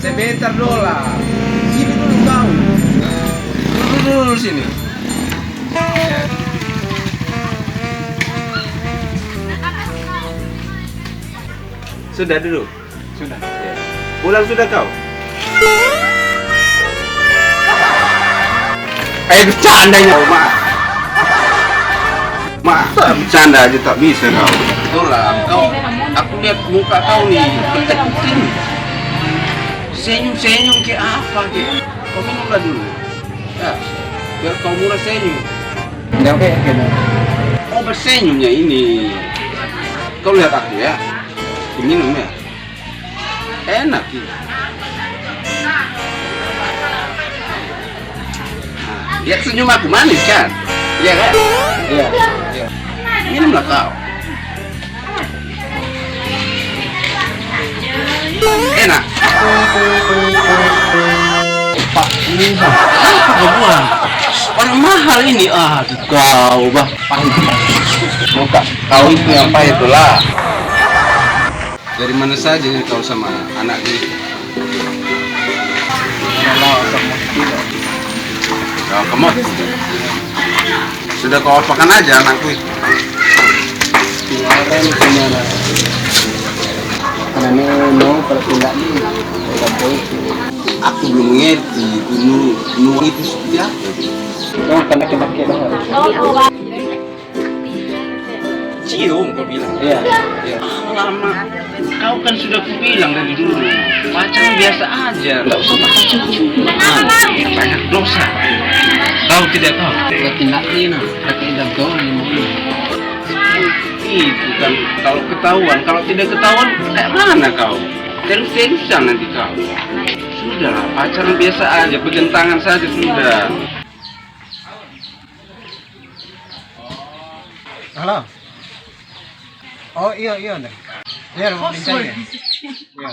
Sebentar dolar. Sini dulu kau. Dulu sini. Sudah dulu. Sudah. Ya. Pulang sudah kau? Bercandanya, Mak. Masa bercanda aja tak bisa kau. Dolar, kau. Aku lihat muka kau nih, penting. Senyum kayak apa kayak? Kau minumlah dulu. Ya, biar kau murah senyum. Oke. Oh, bersenyumnya ini. Kau lihat aku ya. Aku minum ya. Enak ya. Nah, lihat senyum aku manis kan? Iya kan? Iya. Minumlah kau. Enak. Pak, ini bang, apa buang? Orang mahal ini, aduh kau bah. Muka kau itu yang pahit itulah. Dari mana saja kau sama anak ini? Kau kemot. Sudah kau apakan aja anakku itu. Aku belum ngerti gunung itu seperti apa. Cium kau bilang. Iya. Lama. Kau kan sudah kubilang dari dulu. Pacaran biasa aja, nggak usah pakai cium-ciuman. Banyak dosa. Kau tidak tahu. Tindak ini, pakai dagang itu kan kalau ketahuan, kalau tidak ketahuan kayak mana kau? Terus-terusan nanti kau. Sudah, pacaran biasa aja, pegang tangan saja sudah. Halo. Oh iya nih. Iya, mau bincang ya. Iya.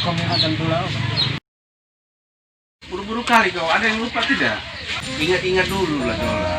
Kau mau dan pulau. Buru-buru kali kau, ada yang lupa tidak? Ingat-ingat dulu lah dolar.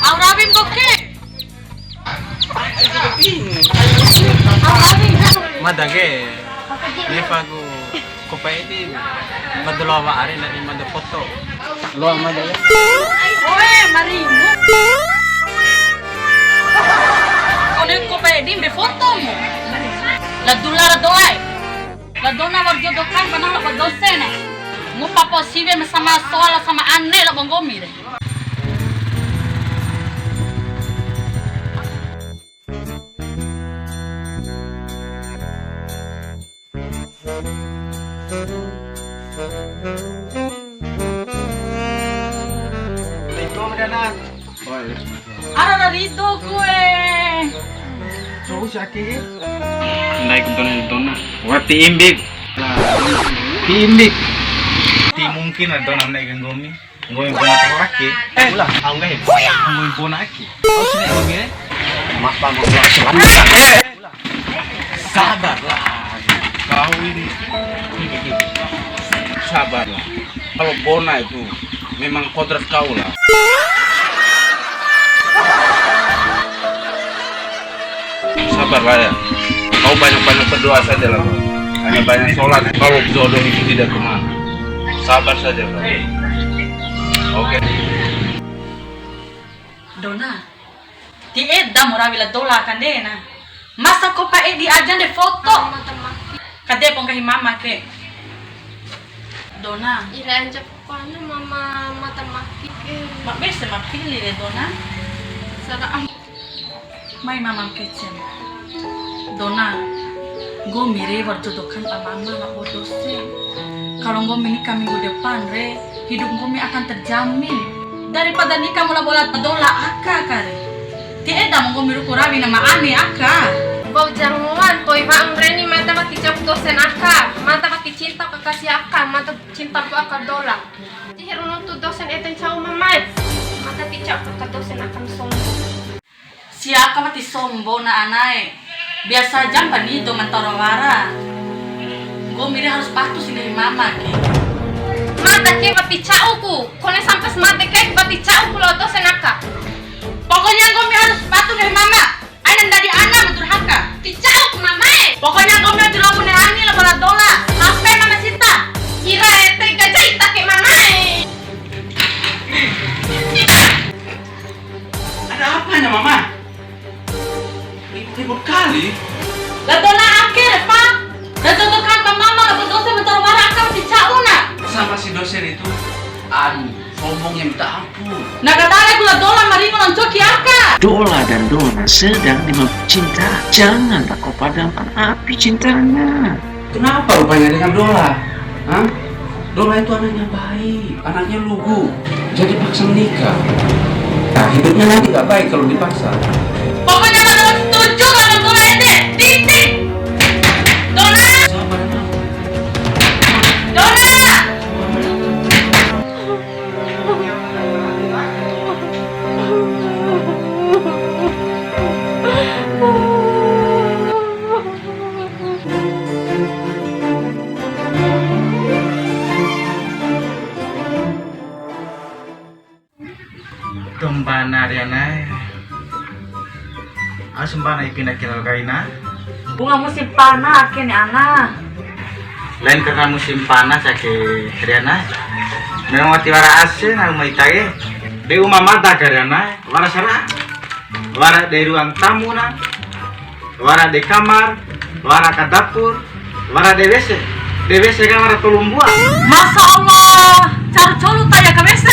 Aurabim boke. Madage. Lepago kopaiti madulawa ari na imada foto. Lo madage. Oe, marimu. Onek kopaiti be foto mo. La dulara doai. La dona warjo dokan panang la dosene. Mo papo sive me sama sola sama anne la bongomi de. Ara rito kue. So siaki. Naik dona. Wati imbik. Timbik. Ti mungkin ada nama ikan gomi. Gomi pun laki. Ulah, aku nggak gomi pun laki. Oh sini gomi ni. Mak pamu sabarlah. Kau ini. Sabarlah. Kalau Bona itu memang kodrat kau lah. Sabarlah ya. Kau banyak-banyak berdoa saja lah. Hanya banyak sholat. Kalau jodoh itu tidak kemana. Sabar saja kau. Oke. Dona. Ti edda moravila dola kandena. Masa ko pa di ajan de foto. Kade pong kahi mama ke. Dona. Ira anja paano mama matamaki ke. Mabese mapili de Dona. Sara ang May mama kitchen. Dona. Gue mire berjodohkan sama mama nak bodoh sih. Kalau gue menikah minggu depan, Re, hidup gue akan terjamin. Daripada nikah mula-mula dola aka kare. Tiada mau gue miru kurabi nama ane aka. Bau jangan, toy bang Reni mata mati jauh dosen aka, mata mati cinta kekasih aka, mata cinta ku aka dola. Jihir nuntut dosen eten cau mamai, mata ticak ke dosen akan sombong. Siaka mati sombong na anai. Biasa jam panito mantorowara. Gue mire harus patuh sini mama ke. Mata ke mati cau ku, kone sampai mati ke mati cau ku lo dosen aka. Pokoknya gue harus patuh dari mama. Aina dari anak berhaka. Ticau ku mamai. Pokoknya gue mau dirobun dari ani lah dola. Sampai mama Sita. Kira ete gajah take mamai. Ada apanya, Mama? Ribut kali. Lah dola akhir, Pak. Lah jodohkan mama lah berdosa mentorowara akan dicauna. Sama si dosen itu, aduh, sombongnya minta ampun. Nah katanya gula dola marimo noncoki aka. Dola dan Dona sedang dimabuk cinta. Janganlah kau padamkan api cintanya. Kenapa rupanya dengan Dola? Hah? Dola itu anaknya baik, anaknya lugu. Jadi paksa menikah. Nah, hidupnya nanti gak baik kalau dipaksa. Pokoknya mama setuju kalau dola itu. Titik. Dola. Sabar, Mama. Dola. Tumpana Riana. Asumpana ipindah kinal kaina. Bunga musim panah akhirnya anak. Lain karena musim panas ya ke Riana. Memang mati wara asin al maitage. De uma mata ke Riana. Wara sara. Wara di ruang tamu na. Wara di kamar. Wara ke dapur. Wara di WC. Di WC kan wara tolong buah. Masa Allah. Cara colu tanya ke mesa.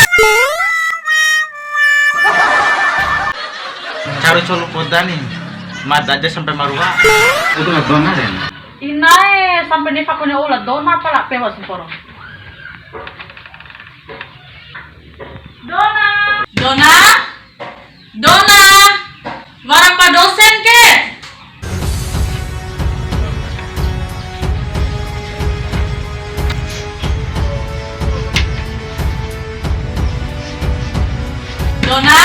Cari colu podani. Mata aja sampai maruah. Itu nggak benar ya? Inae sampai ni fakunya ulat dona pala pewa semporo. Dona. Dona. Dona. Warang pa dosen ke? Dona.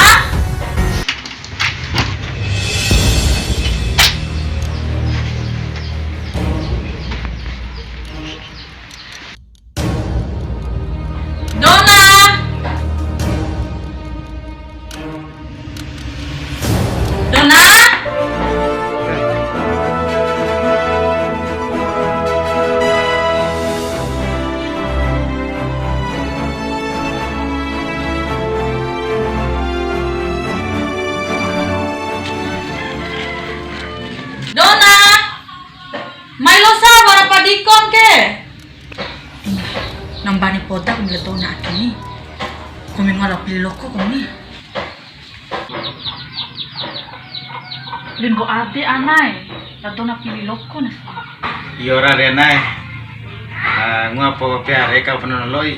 Dona, Milo sa para padikon ke? Nambani poda kung mila Dona at ni. Kung nga lang pililoko kung ni. Limbo ate anay, la Dona pililoko na. Yora Riana. Ngua po pia reka penoloi.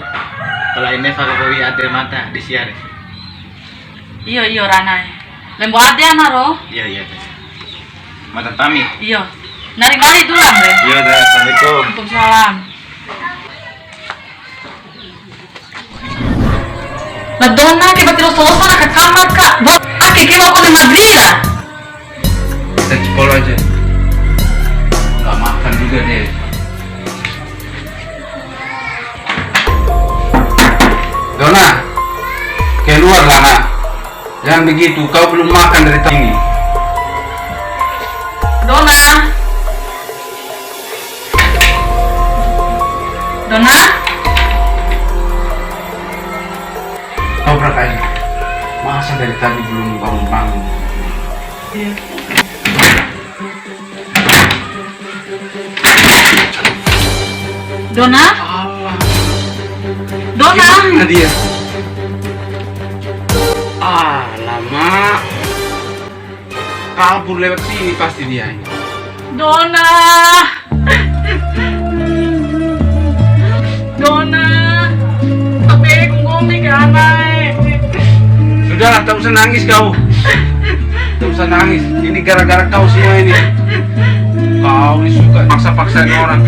Kalau ini fakawi ade mata di siare. Iyo ranay. Limbo ate anaro? Iya iya. Mata tami. Iyo. Nari-nari dulu Andre. Iya dah. Assalamualaikum. Waalaikumsalam. La Donna che batterò solo ke kamar kak. Buat aki kira ko ni Madrida. Kita cipol aja. Gak makan juga deh. Dona, keluar lah nak. Jangan begitu, kau belum makan dari tadi. Dona. Dona. Kau berkali. Masa dari tadi belum bangun-bangun? Dona. Allah. Dona. Gimana dia? Lama. Kabur lewat sini pasti dia ini. Dona. Sudahlah, tak usah nangis kau. Tak usah nangis. Ini gara-gara kau semua ini. Kau ini suka paksa-paksain orang.